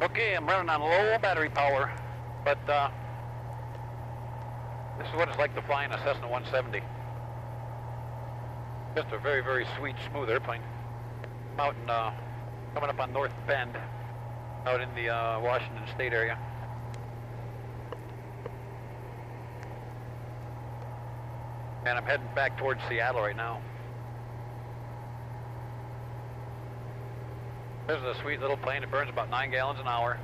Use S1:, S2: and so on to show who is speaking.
S1: Okay, I'm running on low battery power, but this is what it's like to fly in a Cessna 170. Just a very, very sweet, smooth airplane. I'm out in, coming up on North Bend, out in the Washington State area. And I'm heading back towards Seattle right now. This is a sweet little plane. It burns about 9 gallons an hour.